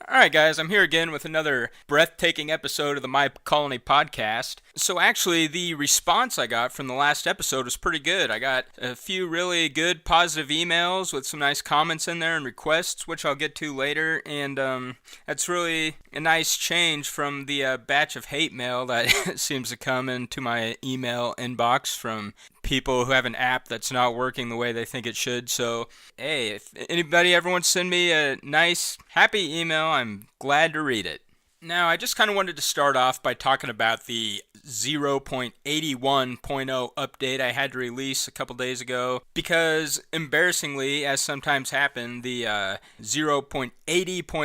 Alright, guys, I'm here again with another breathtaking episode of the My Colony podcast. So, actually, the response I got from the last episode was pretty good. I got a few really good positive emails with some nice comments in there and requests, which I'll get to later. And that's really a nice change from the batch of hate mail that seems to come into my email inbox from people who have an app that's not working the way they think it should. So, hey, if anybody ever wants to send me a nice, happy email, I'm glad to read it. Now, I just kind of wanted to start off by talking about the 0.81.0 update I had to release a couple days ago because, embarrassingly, as sometimes happen, the 0.80.0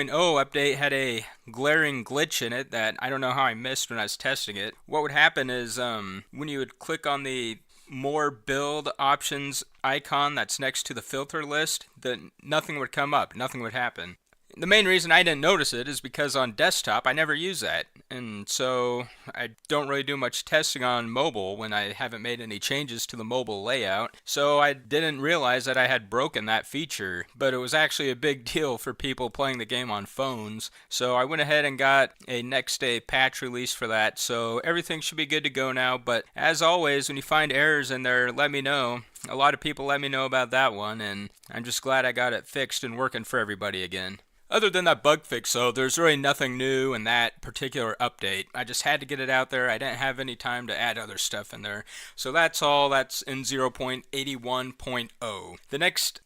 update had a glaring glitch in it that I don't know how I missed when I was testing it. What would happen is when you would click on the more build options icon that's next to the filter list, that nothing would come up, nothing would happen. The main reason I didn't notice it is because on desktop I never use that, and so I don't really do much testing on mobile when I haven't made any changes to the mobile layout, so I didn't realize that I had broken that feature, but it was actually a big deal for people playing the game on phones, so I went ahead and got a next day patch release for that, so everything should be good to go now. But as always, when you find errors in there, let me know. A lot of people let me know about that one, and I'm just glad I got it fixed and working for everybody again. Other than that bug fix, though, there's really nothing new in that particular update. I just had to get it out there. I didn't have any time to add other stuff in there. So that's all that's in 0.81.0. The next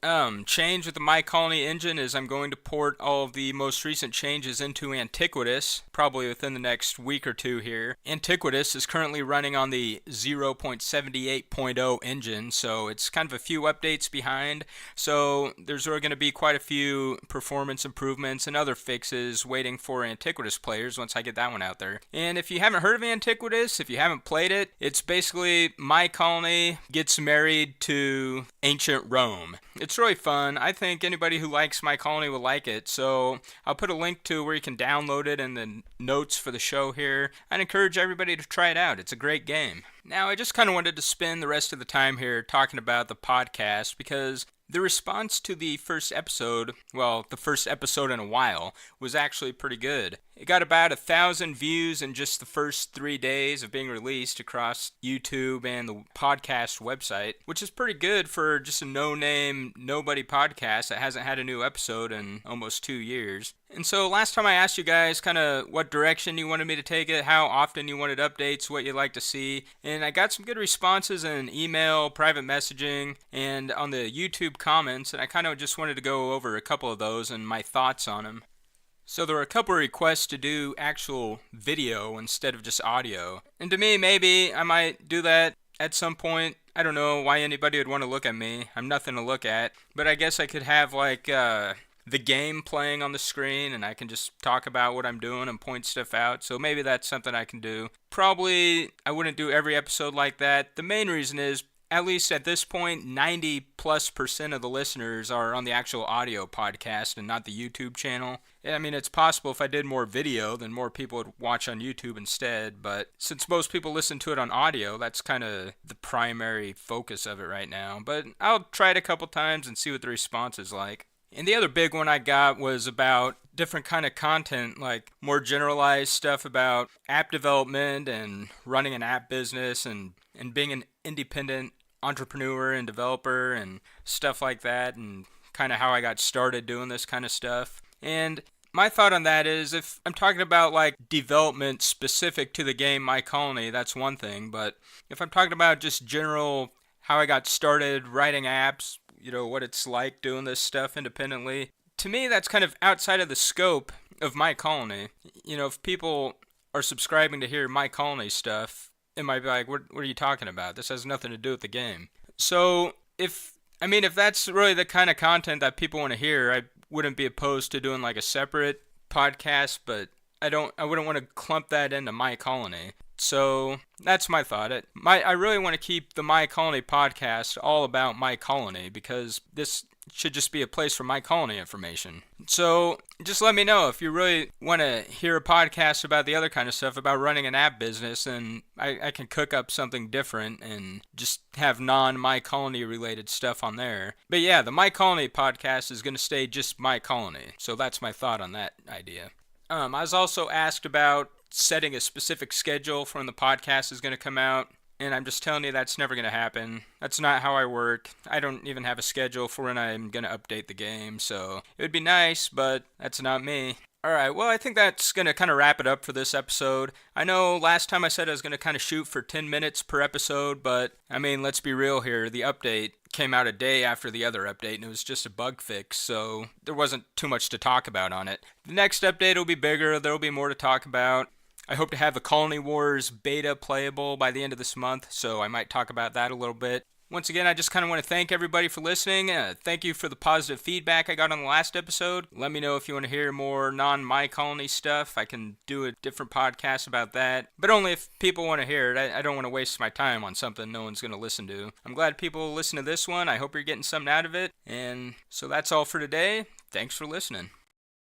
change with the My Colony engine is I'm going to port all of the most recent changes into Antiquitas, probably within the next week or two here. Antiquitas is currently running on the 0.78.0 engine, so it's kind of a few updates behind. So there's really going to be quite a few performance improvements and other fixes waiting for Antiquitas players once I get that one out there. And if you haven't heard of Antiquitas, if you haven't played it, it's basically My Colony gets married to ancient Rome. It's really fun. I think anybody who likes My Colony will like it, so I'll put a link to where you can download it in the notes for the show here. I'd encourage everybody to try it out. It's a great game. Now, I just kind of wanted to spend the rest of the time here talking about the podcast because the response to the first episode, well, the first episode in a while, was actually pretty good. It got about 1,000 views in just the first 3 days of being released across YouTube and the podcast website, which is pretty good for just a no-name, nobody podcast that hasn't had a new episode in almost 2 years. And so last time I asked you guys kind of what direction you wanted me to take it, how often you wanted updates, what you'd like to see, and I got some good responses in email, private messaging, and on the YouTube comments, and I kind of just wanted to go over a couple of those and my thoughts on them. So there were a couple of requests to do actual video instead of just audio, and to me, maybe I might do that at some point. I don't know why anybody would want to look at me. I'm nothing to look at, but I guess I could have like the game playing on the screen and I can just talk about what I'm doing and point stuff out. So maybe that's something I can do. Probably I wouldn't do every episode like that. The main reason is, at least at this point, 90+% of the listeners are on the actual audio podcast and not the YouTube channel. I mean, it's possible if I did more video, then more people would watch on YouTube instead, but since most people listen to it on audio, that's kind of the primary focus of it right now. But I'll try it a couple times and see what the response is like. And the other big one I got was about different kind of content, like more generalized stuff about app development and running an app business and being an independent entrepreneur and developer and stuff like that, and kind of how I got started doing this kind of stuff. And my thought on that is, if I'm talking about like development specific to the game My Colony, that's one thing, but if I'm talking about just general how I got started writing apps, what it's like doing this stuff independently, to me that's kind of outside of the scope of My Colony. If people are subscribing to hear My Colony stuff, it might be like, what are you talking about? This has nothing to do with the game. So if that's really the kind of content that people want to hear, I wouldn't be opposed to doing like a separate podcast, but I wouldn't want to clump that into My Colony. So that's my thought. I really want to keep the My Colony podcast all about My Colony because this should just be a place for My Colony information. So just let me know if you really want to hear a podcast about the other kind of stuff, about running an app business, and I can cook up something different and just have non-My Colony related stuff on there. But yeah, the My Colony podcast is going to stay just My Colony. So that's my thought on that idea. I was also asked about setting a specific schedule for when the podcast is going to come out. And I'm just telling you that's never going to happen. That's not how I work. I don't even have a schedule for when I'm going to update the game. So it would be nice, but that's not me. Alright, well I think that's going to kind of wrap it up for this episode. I know last time I said I was going to kind of shoot for 10 minutes per episode, but I mean, let's be real here. The update came out a day after the other update, and it was just a bug fix, so there wasn't too much to talk about on it. The next update will be bigger. There will be more to talk about. I hope to have the Colony Wars beta playable by the end of this month, so I might talk about that a little bit. Once again, I just kind of want to thank everybody for listening. Thank you for the positive feedback I got on the last episode. Let me know if you want to hear more non-My Colony stuff. I can do a different podcast about that, but only if people want to hear it. I don't want to waste my time on something no one's going to listen to. I'm glad people listen to this one. I hope you're getting something out of it. And so that's all for today. Thanks for listening.